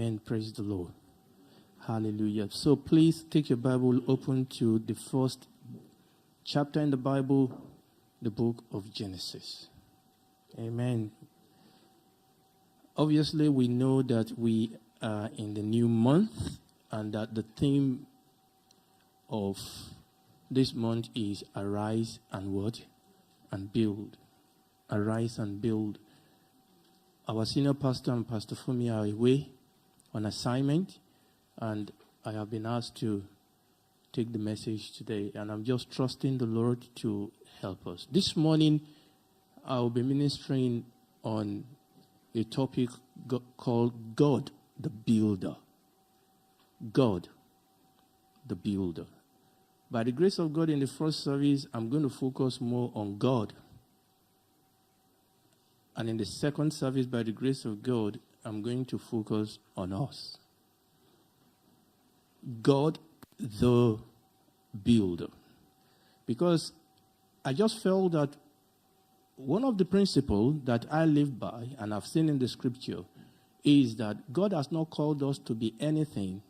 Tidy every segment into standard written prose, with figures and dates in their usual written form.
Amen. Praise the Lord. Hallelujah. So please take your Bible, open to the first chapter in the Bible, the book of Genesis. Amen. Obviously, we know that we are in the new month and that the theme of this month is arise and what? And build. Arise and build. Our senior pastor and Pastor Fumi are away on assignment, and I have been asked to take the message today, and I'm just trusting the Lord to help us. This morning, I will be ministering on a topic called God the Builder. God the Builder. By the grace of God, in the first service, I'm going to focus more on God. And in the second service, by the grace of God, I'm going to focus on us. God the Builder. Because I just felt that one of the principles that I live by, and I've seen in the scripture, is that God has not called us to be anything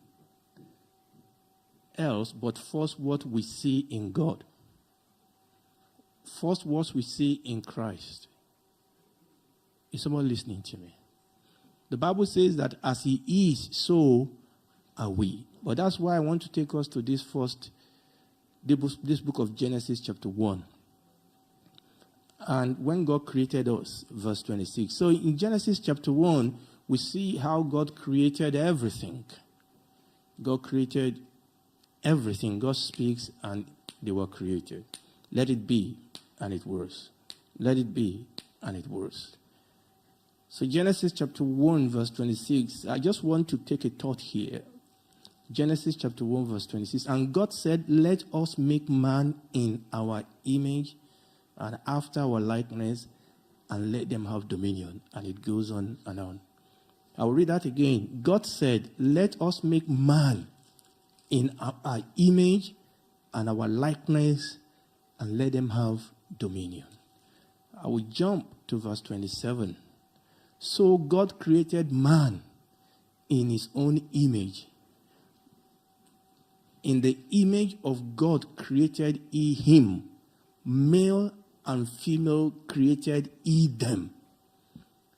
else but first what we see in God. First what we see in Christ. Is someone listening to me? The Bible says that as he is, so are we. But that's why I want to take us to this book of Genesis chapter 1. And when God created us, verse 26. So in Genesis chapter 1, we see how God created everything. God created everything. God speaks and they were created. Let it be, and it was. Let it be, and it was. So Genesis chapter 1, verse 26, I just want to take a thought here. Genesis chapter 1, verse 26. And God said, let us make man in our image and after our likeness, and let them have dominion. And it goes on and on. I will read that again. God said, let us make man in our image and our likeness, and let them have dominion. I will jump to verse 27. So God created man in his own image. In the image of God created he him. Male and female created he them.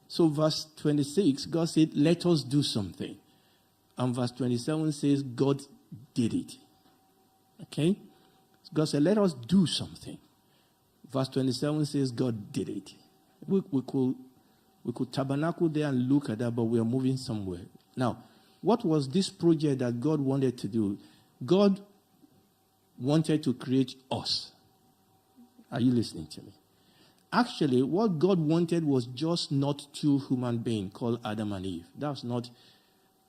So verse 26, God said, let us do something. And verse 27 says, God did it. Okay? God said, let us do something. Verse 27 says, God did it. We could tabernacle there and look at that, but we are moving somewhere. Now, what was this project that God wanted to do? God wanted to create us. Are you listening to me? Actually, what God wanted was just not two human beings called Adam and Eve. That's not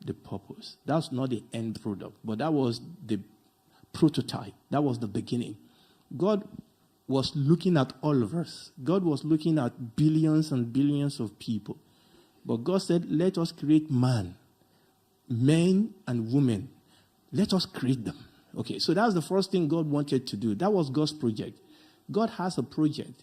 the purpose. That's not the end product. But that was the prototype. That was the beginning. God was looking at all of us. God was looking at billions and billions of people. But God said, let us create man, men and women. Let us create them. Okay, so that's the first thing God wanted to do. That was God's project. God has a project.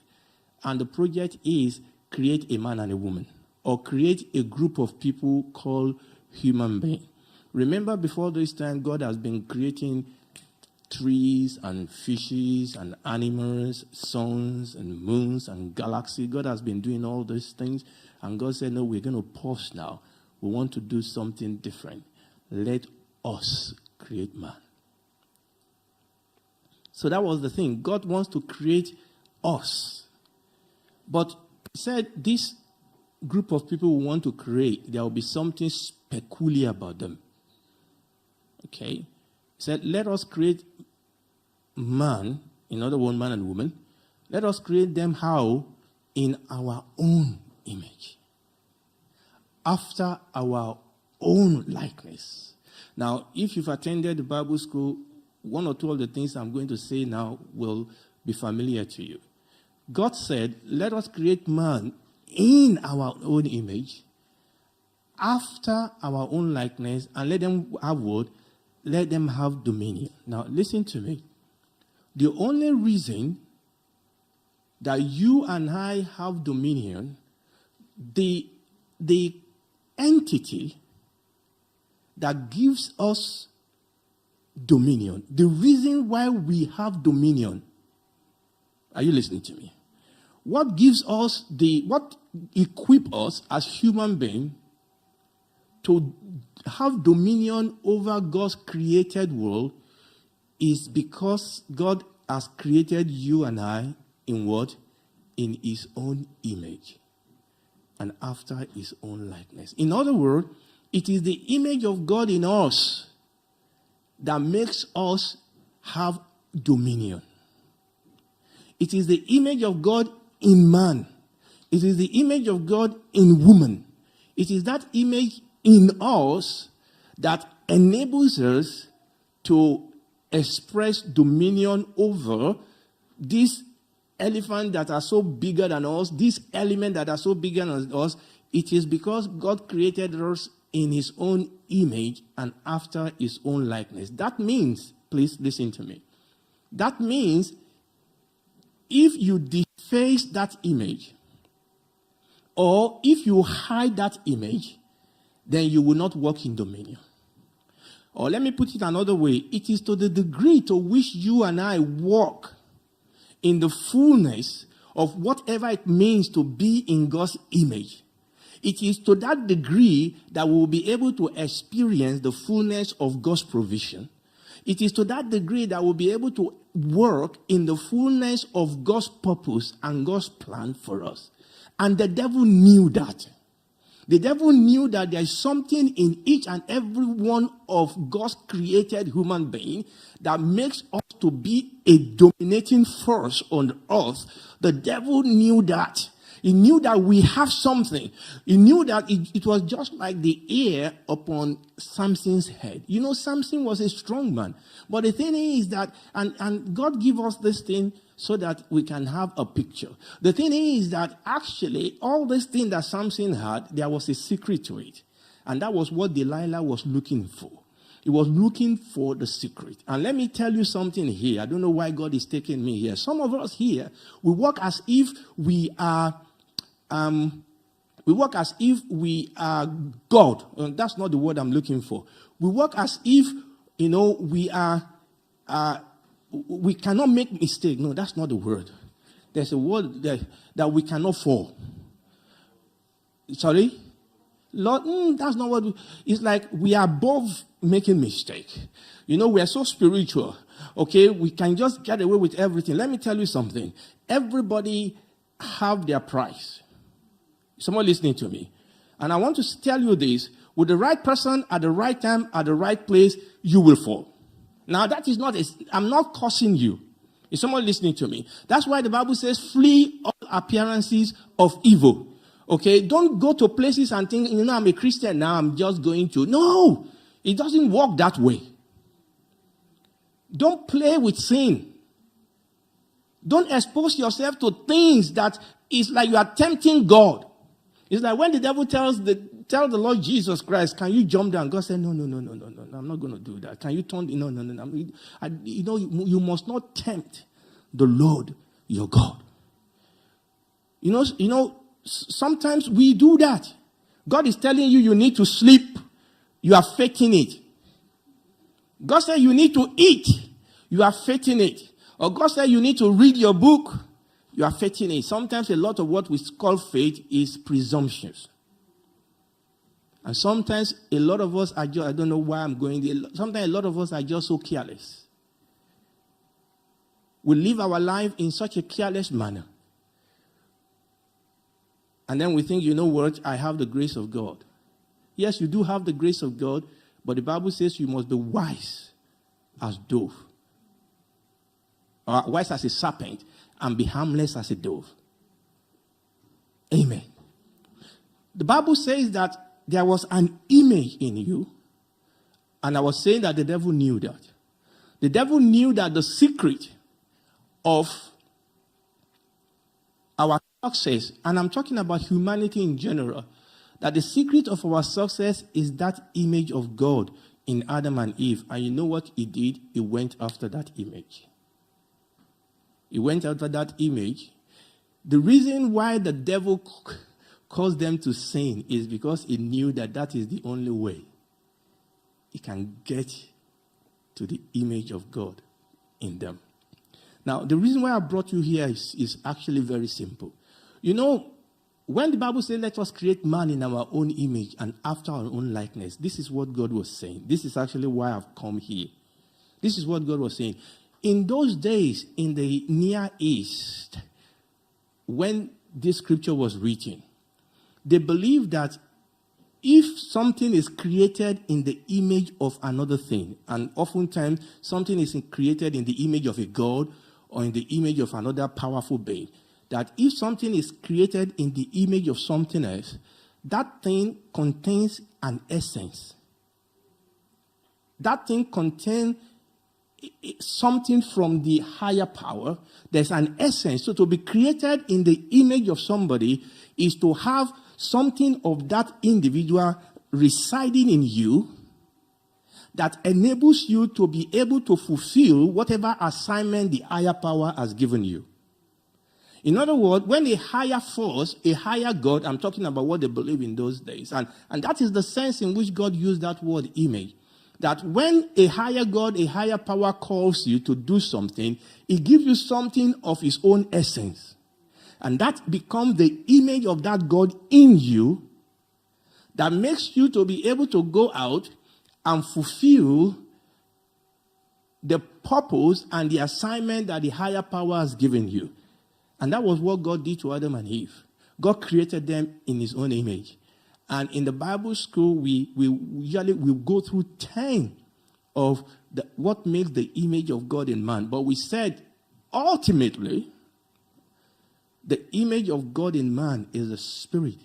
And the project is create a man and a woman. Or create a group of people called human beings. Remember, before this time, God has been creating trees and fishes and animals, suns and moons and galaxies. God has been doing all these things. And God said, no, we're going to pause now. We want to do something different. Let us create man. So that was the thing. God wants to create us. But he said this group of people we want to create, there will be something peculiar about them. Okay? He said, let us create man, in other words, man and woman. Let us create them how? In our own image. After our own likeness. Now, if you've attended the Bible school, one or two of the things I'm going to say now will be familiar to you. God said, let us create man in our own image, after our own likeness, and let them have what? Let them have dominion. Now, listen to me. The only reason that you and I have dominion, the entity that gives us dominion. The reason why we have dominion. Are you listening to me? What gives us what equip us as human beings to have dominion over God's created world is because God has created you and I in what? In his own image and after his own likeness. In other words, it is the image of God in us that makes us have dominion. It is the image of God in man. It is the image of God in woman. It is that image in us that enables us to express dominion over these elephants that are so bigger than us, these elements that are so bigger than us. It is because God created us in his own image and after his own likeness. That means, please listen to me. That means if you deface that image or if you hide that image, then you will not walk in dominion. Or let me put it another way. It is to the degree to which you and I walk in the fullness of whatever it means to be in God's image. It is to that degree that we will be able to experience the fullness of God's provision. It is to that degree that we'll be able to work in the fullness of God's purpose and God's plan for us. And the devil knew that. The devil knew that there is something in each and every one of God's created human being that makes us to be a dominating force on earth. The devil knew that. He knew that we have something. He knew that it was just like the hair upon Samson's head. You know, Samson was a strong man. But the thing is that, and God gave us this thing so that we can have a picture. The thing is that actually all this thing that Samson had, there was a secret to it. And that was what Delilah was looking for. He was looking for the secret. And let me tell you something here. I don't know why God is taking me here. Some of us here, we walk as if we are God. That's not the word I'm looking for. We walk as if, we cannot make mistake. No, that's not the word. There's a word that we cannot fall. Sorry? Lord, that's not what it's like. We are above making mistake. We are so spiritual. Okay, we can just get away with everything. Let me tell you something. Everybody have their price. Someone listening to me. And I want to tell you this. With the right person at the right time, at the right place, you will fall. Now, that is not, I'm not cursing you. Is someone listening to me? That's why the Bible says, flee all appearances of evil. Okay? Don't go to places and think, I'm a Christian now, I'm just going to. No! It doesn't work that way. Don't play with sin. Don't expose yourself to things that is like you are tempting God. It's like when the devil tell the Lord Jesus Christ, can you jump down? God said, no, I'm not going to do that. Can you turn? No. You must not tempt the Lord your God. Sometimes we do that. God is telling you need to sleep. You are faking it. God said you need to eat. You are faking it. Or God said you need to read your book. You are faking it. Sometimes a lot of what we call faith is presumptions. And sometimes a lot of us are just, I don't know why I'm going there. Sometimes a lot of us are just so careless. We live our life in such a careless manner. And then we think, I have the grace of God. Yes, you do have the grace of God, but the Bible says you must be wise as dove. Or wise as a serpent and be harmless as a dove. Amen. The Bible says that there was an image in you, and I was saying that the devil knew that. The devil knew that the secret of our success, and I'm talking about humanity in general, that the secret of our success is that image of God in Adam and Eve. And you know what he did? He went after that image. He went after that image. The reason why the devil caused them to sin is because he knew that is the only way he can get to the image of God in them. Now, the reason why I brought you here is actually very simple. You know, when the Bible says, let us create man in our own image and after our own likeness, this is what God was saying. This is actually why I've come here. This is what God was saying. In those days, in the Near East, when this scripture was written, they believed that if something is created in the image of another thing, and oftentimes something is created in the image of a god or in the image of another powerful being, that if something is created in the image of something else, that thing contains an essence. That thing contains something from the higher power. There's an essence. So to be created in the image of somebody is to have something of that individual residing in you that enables you to be able to fulfill whatever assignment the higher power has given you. In other words, when a higher force, a higher God, I'm talking about what they believe in those days, and that is the sense in which God used that word image. That when a higher God, a higher power calls you to do something, it gives you something of his own essence. And that becomes the image of that God in you that makes you to be able to go out and fulfill the purpose and the assignment that the higher power has given you. And that was what God did to Adam and Eve. God created them in his own image. And in the Bible school, we usually go through 10 of what makes the image of God in man. But we said, ultimately, the image of God in man is the spirit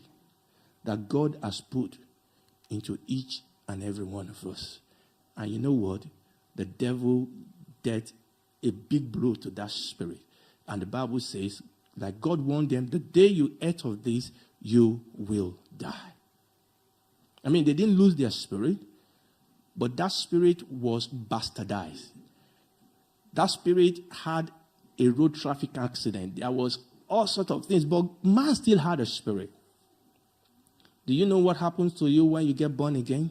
that God has put into each and every one of us. And you know what? The devil dealt a big blow to that spirit. And the Bible says, like God warned them, the day you eat of this, you will die. I mean, they didn't lose their spirit, but that spirit was bastardized. That spirit had a road traffic accident. There was all sorts of things, but man still had a spirit. Do you know what happens to you when you get born again?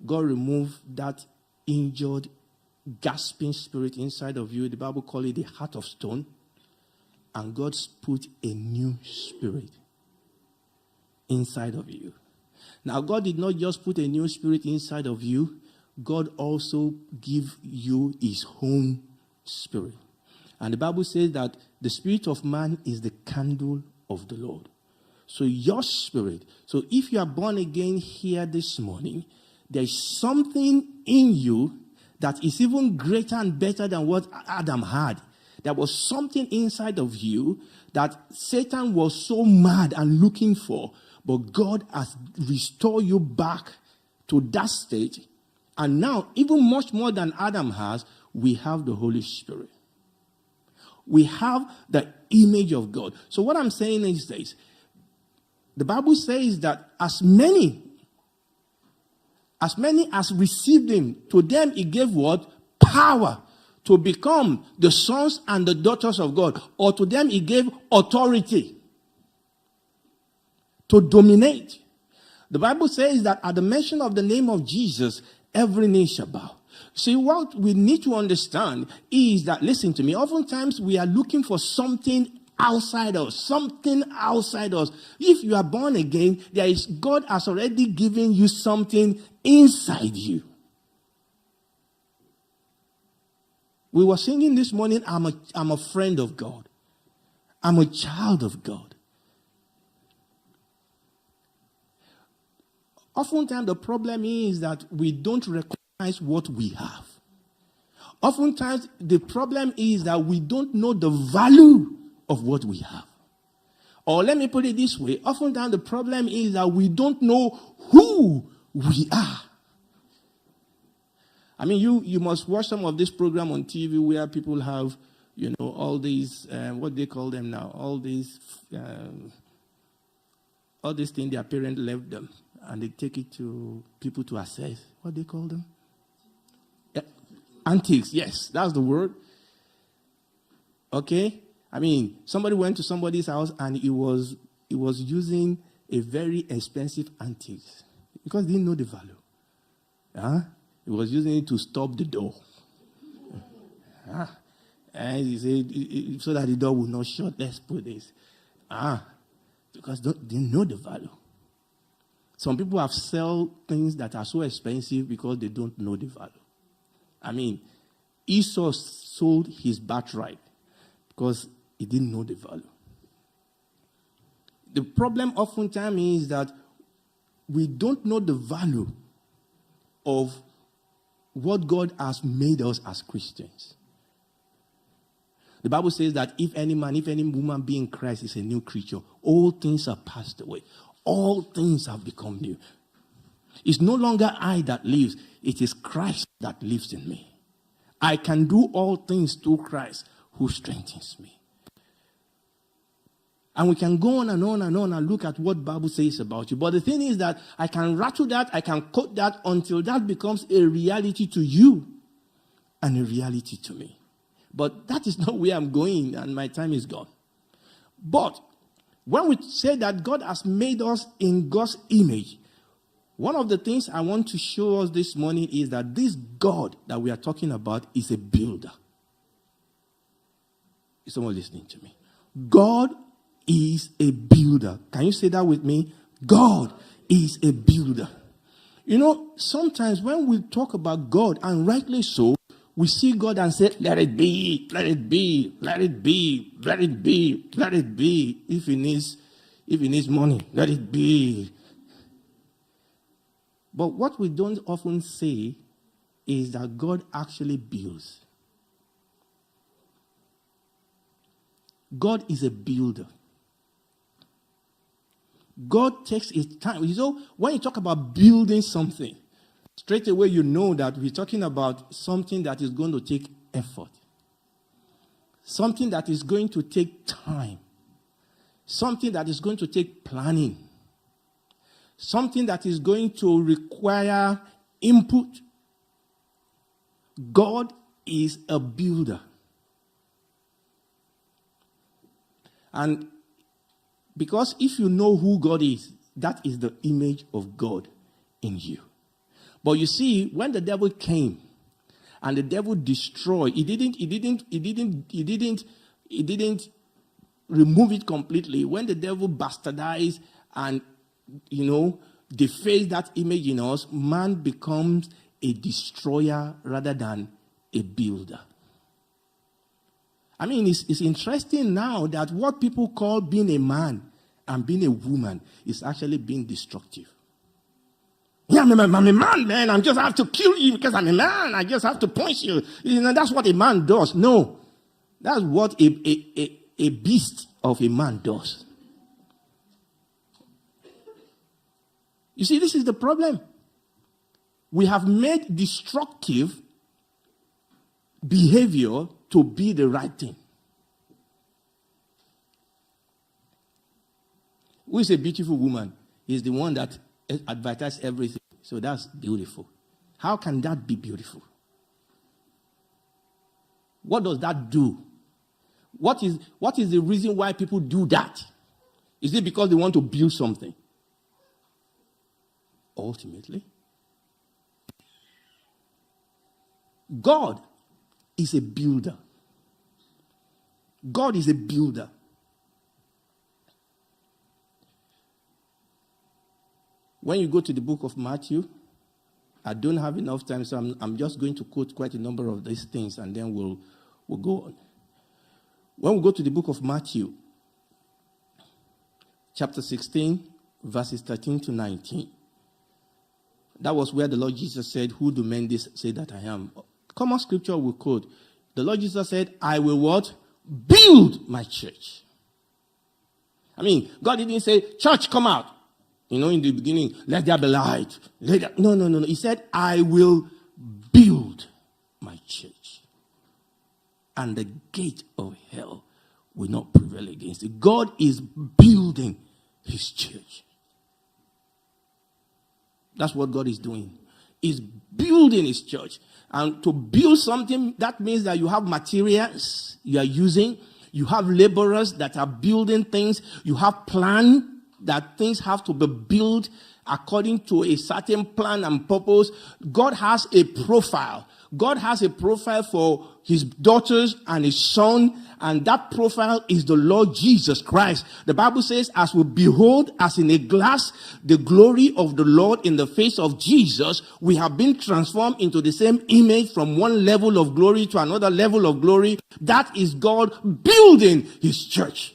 God removed that injured, gasping spirit inside of you. The Bible calls it the heart of stone. And God's put a new spirit inside of you. Now, God did not just put a new spirit inside of you. God also gave you his own spirit. And the Bible says that the spirit of man is the candle of the Lord. So your spirit. So if you are born again here this morning, there is something in you that is even greater and better than what Adam had. There was something inside of you that Satan was so mad and looking for. But God has restored you back to that state. And now, even much more than Adam has, we have the Holy Spirit. We have the image of God. So what I'm saying is this. The Bible says that as many as received him, to them he gave what? Power to become the sons and the daughters of God. Or to them he gave authority to dominate. The Bible says that at the mention of the name of Jesus, every knee shall bow. See, what we need to understand is that, listen to me, oftentimes we are looking for something outside us, something outside us. If you are born again, God has already given you something inside you. We were singing this morning, I'm a friend of God. I'm a child of God. Oftentimes the problem is that we don't recognize what we have. Oftentimes the problem is that we don't know the value of what we have. Or let me put it this way. Oftentimes the problem is that we don't know who we are. I mean, you must watch some of this program on TV where people have, all these, what they call them now, all these things their parents left them. And they take it to people to assess. What do they call them? Antiques, yes, that's the word. Okay? I mean, somebody went to somebody's house and he was using a very expensive antique because they didn't know the value. He was using it to stop the door. And he said, so that the door will not shut, let's put this. Because they know the value. Some people have sell things that are so expensive because they don't know the value. I mean, Esau sold his birthright because he didn't know the value. The problem oftentimes is that we don't know the value of what God has made us as Christians. The Bible says that if any man, if any woman be in Christ is a new creature, all things are passed away. All things have become new. It's no longer I that lives. It is Christ that lives in me. I can do all things through Christ who strengthens me. And we can go on and on and on and look at what the Bible says about you. But the thing is that I can rattle that, I can quote that until that becomes a reality to you and a reality to me. But that is not where I'm going, and my time is gone. But when we say that God has made us in God's image, one of the things I want to show us this morning is that this God that we are talking about is a builder. Is someone listening to me? God is a builder. Can you say that with me? God is a builder. You know, sometimes when we talk about God, and rightly so, we see God and say, let it be, let it be, let it be, let it be, let it be. If he needs money, let it be. But what we don't often say is that God actually builds. God is a builder. God takes his time. You know, when you talk about building something, straight away you know that we're talking about something that is going to take effort. Something that is going to take time. Something that is going to take planning. Something that is going to require input. God is a builder. And because if you know who God is, that is the image of God in you. But you see, when the devil came and the devil destroyed, he didn't remove it completely. When the devil bastardized and, defaced that image in us, man becomes a destroyer rather than a builder. I mean, it's interesting now that what people call being a man and being a woman is actually being destructive. Yeah, I'm a man, man. I just have to kill you because I'm a man. I just have to punch you. That's what a man does. No. That's what a beast of a man does. You see, this is the problem. We have made destructive behavior to be the right thing. Who is a beautiful woman? Is the one that advertises everything. So that's beautiful. How can that be beautiful? What does that do? What is the reason why people do that? Is it because they want to build something? Ultimately, God is a builder. God is a builder. When you go to the book of Matthew, I don't have enough time, so I'm just going to quote quite a number of these things, and then we'll go on. When we go to the book of Matthew, chapter 16, verses 13 to 19, that was where the Lord Jesus said, who do men say that I am? Common scripture will quote. The Lord Jesus said, I will what? Build my church. I mean, God didn't say, church, come out. In the beginning, let there be light. No. He said, I will build my church. And the gate of hell will not prevail against it. God is building his church. That's what God is doing. He's building his church. And to build something, that means that you have materials you are using. You have laborers that are building things. You have plan. that things have to be built according to a certain plan and purpose. God has a profile. God has a profile for his daughters and his son, and that profile is the Lord Jesus Christ. The Bible says, as we behold as in a glass the glory of the Lord in the face of Jesus, we have been transformed into the same image from one level of glory to another level of glory. That is God building his church.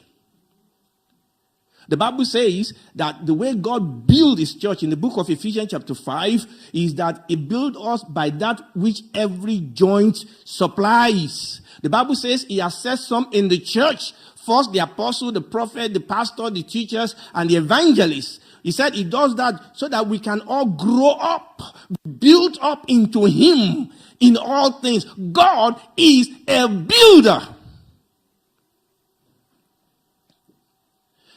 The Bible says that the way God built his church in the book of Ephesians chapter 5 is that he built us by that which every joint supplies. The Bible says he has set some in the church. First, the apostle, the prophet, the pastor, the teachers, and the evangelists. He said he does that so that we can all grow up, built up into him in all things. God is a builder.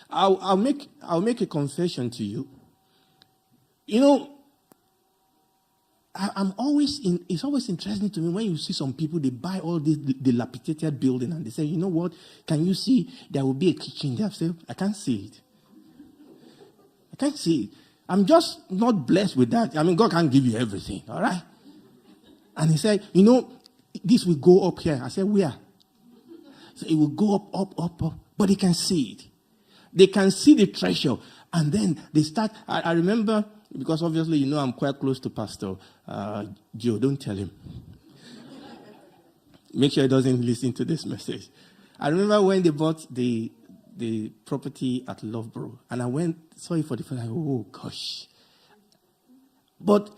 I'll make a confession to you. You know, it's always interesting to me when you see some people, they buy all this dilapidated building and they say, you know what, can you see there will be a kitchen there? I say, I can't see it. I can't see it. I'm just not blessed with that. I mean, God can't give you everything, all right? And he said, you know, this will go up here. I said, where? So it will go up, but they can see it. They can see the treasure. And then they start. I remember, because obviously, you know, I'm quite close to Pastor Joe. Don't tell him. Make sure he doesn't listen to this message. I remember when they bought the property at Loughborough. And I went, saw it for the first time. Oh, gosh. But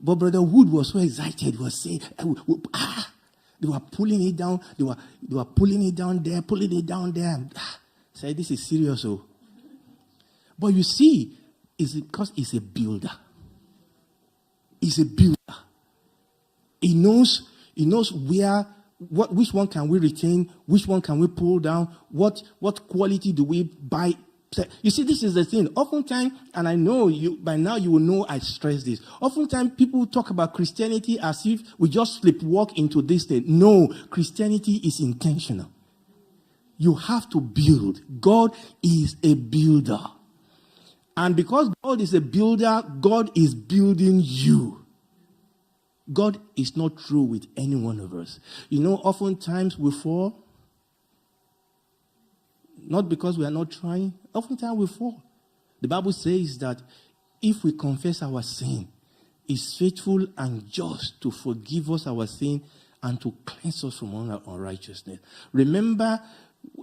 Brother Wood was so excited. He was saying, they were pulling it down. They were pulling it down there, pulling it down there. Say, this is serious. Oh. But you see, it's because he's a builder. He's a builder. He knows which one can we retain, which one can we pull down, what quality do we buy. You see, this is the thing. Oftentimes, and I know you by now you will know I stress this. Oftentimes people talk about Christianity as if we just sleepwalk into this thing. No, Christianity is intentional. You have to build. God is a builder. And because God is a builder, God is building you. God is not through with any one of us. You know, oftentimes we fall. Not because we are not trying. Oftentimes we fall. The Bible says that if we confess our sin, He's faithful and just to forgive us our sin and to cleanse us from all unrighteousness. Remember,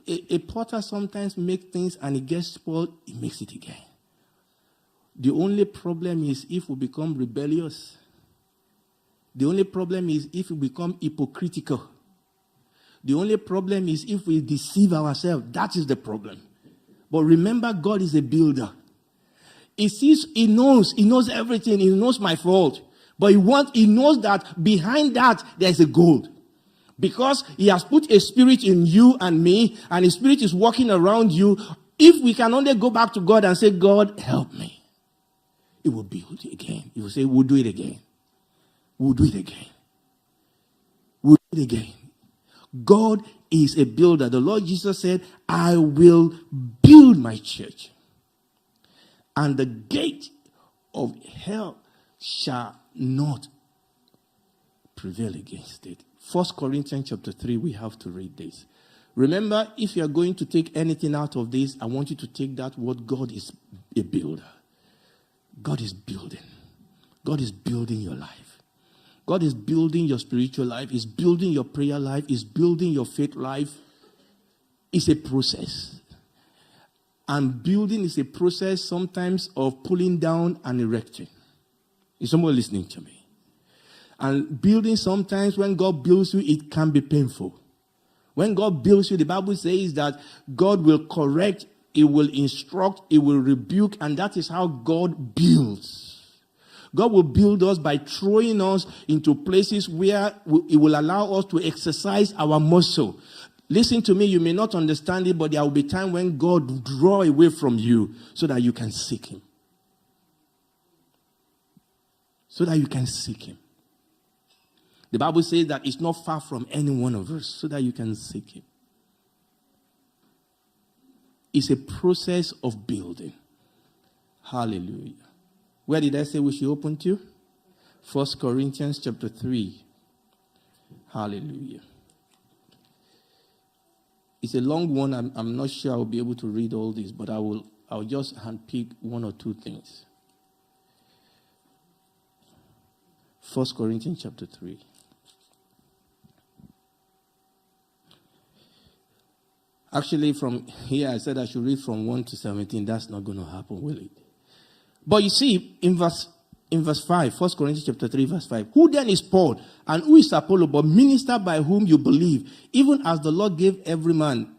a potter sometimes makes things and it gets spoiled, he makes it again. The only problem is if we become rebellious. The only problem is if we become hypocritical. The only problem is if we deceive ourselves. That is the problem. But remember, God is a builder. He knows everything. He knows my fault. But he knows that behind that, there's a gold. Because he has put a spirit in you and me, and his spirit is walking around you. If we can only go back to God and say, God, help me, it will build it again. He will say, we'll do it again. We'll do it again. We'll do it again. God is a builder. The Lord Jesus said, I will build my church, and the gate of hell shall not prevail against it. 1 Corinthians chapter 3, we have to read this. Remember, if you are going to take anything out of this, I want you to take that word, God is a builder. God is building. God is building your life. God is building your spiritual life. He's building your prayer life. He's building your faith life. It's a process. And building is a process sometimes of pulling down and erecting. Is someone listening to me? And building sometimes, when God builds you, it can be painful. When God builds you, the Bible says that God will correct, He will instruct, He will rebuke, and that is how God builds. God will build us by throwing us into places where He will allow us to exercise our muscle. Listen to me, you may not understand it, but there will be time when God will draw away from you so that you can seek Him. So that you can seek Him. The Bible says that it's not far from any one of us, so that you can seek Him. It's a process of building. Hallelujah. Where did I say we should open to? 1 Corinthians chapter 3. Hallelujah. It's a long one. I'm not sure I'll be able to read all this, but I'll just handpick one or two things. 1 Corinthians chapter 3. Actually, from here I said I should read from 1 to 17. That's not going to happen, will it? But you see, in verse 5, 1 Corinthians chapter 3, verse 5. Who then is Paul, and who is Apollo, but minister by whom you believe, even as the Lord gave every man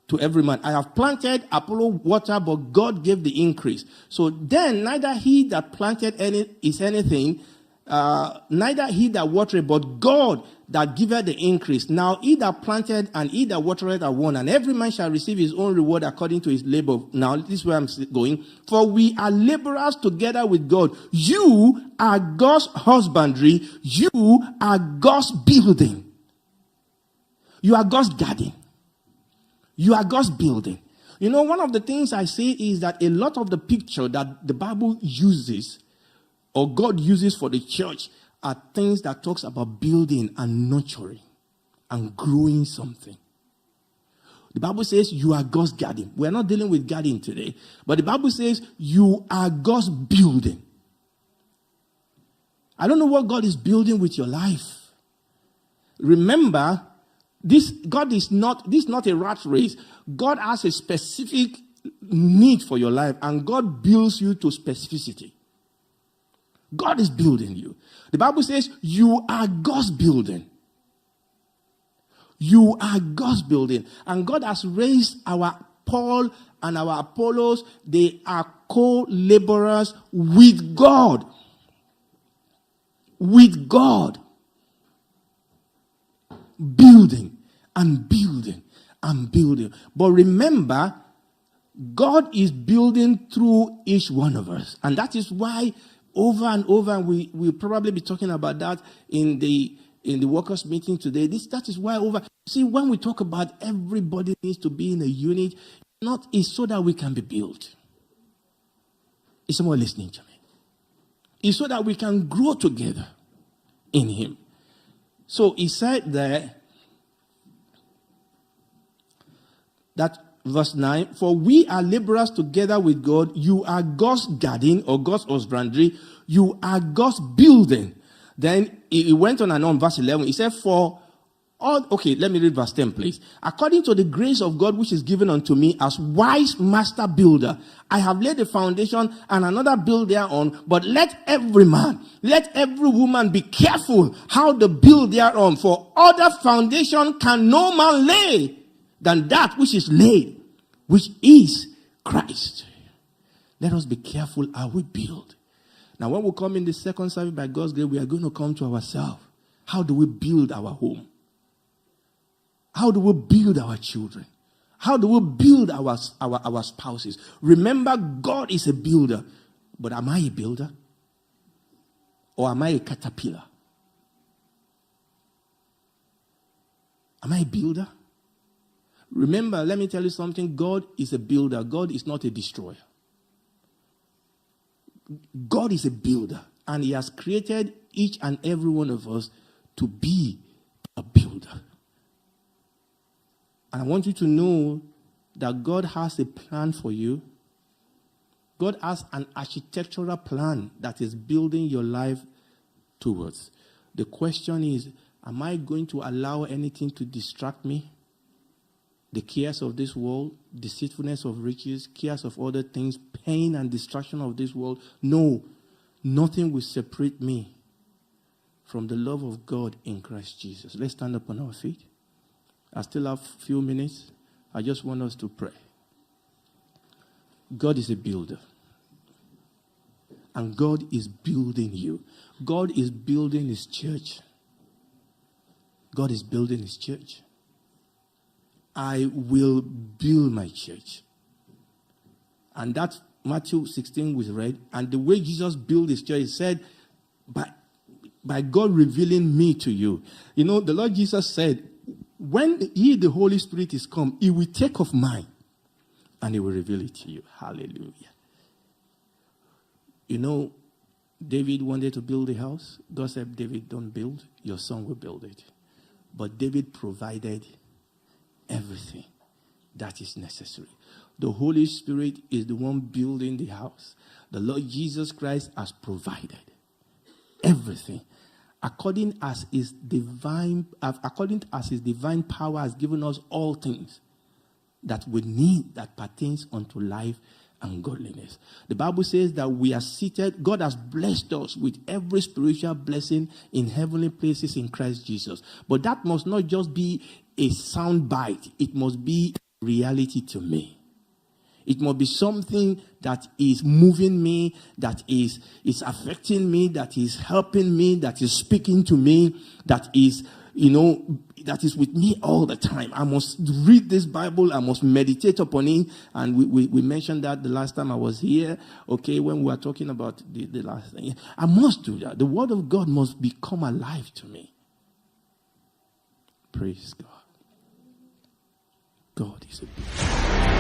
to every man. I have planted, Apollo water, but God gave the increase. So then, neither he that planted is anything, neither he that watered, but God that giveth the increase. Now he that planted and he that watered are one, and every man shall receive his own reward according to his labor. Now this is where I'm going. For we are laborers together with God. You are God's husbandry. You are God's building. You are God's garden. You are God's building. You know, one of the things I say is that a lot of the picture that the Bible uses or God uses for the church are things that talks about building and nurturing and growing something. The Bible says you are God's garden. We are not dealing with garden today, but the Bible says you are God's building. I don't know what God is building with your life. Remember, this is not a rat race. God has a specific need for your life, and God builds you to specificity. God is building you. The Bible says you are God's building. You are God's building. And God has raised our Paul and our Apollos. They are co-laborers with God. With God. Building and building and building. But remember, God is building through each one of us. And that is why over and over, and we'll probably be talking about that in the workers' meeting today. That is why over. See, when we talk about everybody needs to be in a unit, it's so that we can be built. Is someone listening to me? It's so that we can grow together in Him. So he said there that verse 9, for we are laborers together with God. You are God's garden or God's husbandry. You are God's building. Then he went on and on, verse 11. He said, let me read verse 10, please. According to the grace of God which is given unto me as wise master builder, I have laid the foundation and another build thereon. But let every man, let every woman be careful how to build thereon. For other foundation can no man lay than that which is laid, which is Christ. Let us be careful how we build. Now, when we come in the second service by God's grace, we are going to come to ourselves. How do we build our home? How do we build our children? How do we build our spouses? Remember, God is a builder. But am I a builder? Or am I a caterpillar? Am I a builder? Remember, let me tell you something. God is a builder. God is not a destroyer. God is a builder. And He has created each and every one of us to be a builder. And I want you to know that God has a plan for you. God has an architectural plan that is building your life towards. The question is, am I going to allow anything to distract me? The cares of this world, deceitfulness of riches, cares of other things, pain and distraction of this world. No, nothing will separate me from the love of God in Christ Jesus. Let's stand up on our feet. I still have a few minutes. I just want us to pray. God is a builder. And God is building you. God is building His church. God is building His church. I will build my church. And that's Matthew 16 we read. And the way Jesus built His church, He said, by God revealing me to you. You know, the Lord Jesus said, when He, the Holy Spirit, is come, He will take of mine and He will reveal it to you. Hallelujah. You know, David wanted to build a house. God said, David, don't build. Your son will build it. But David provided everything that is necessary. The Holy Spirit is the one building the house. The Lord Jesus Christ has provided everything. According as his divine power has given us all things that we need, that pertains unto life and godliness. The Bible says that we are seated. God has blessed us with every spiritual blessing in heavenly places in Christ Jesus. But that must not just be a sound bite. It must be reality to me. It must be something that is moving me, that is affecting me, that is helping me, that is speaking to me, that is, that is with me all the time. I must read this Bible. I must meditate upon it. And we mentioned that the last time I was here, okay, when we were talking about the last thing. I must do that. The Word of God must become alive to me. Praise God. God is a good God.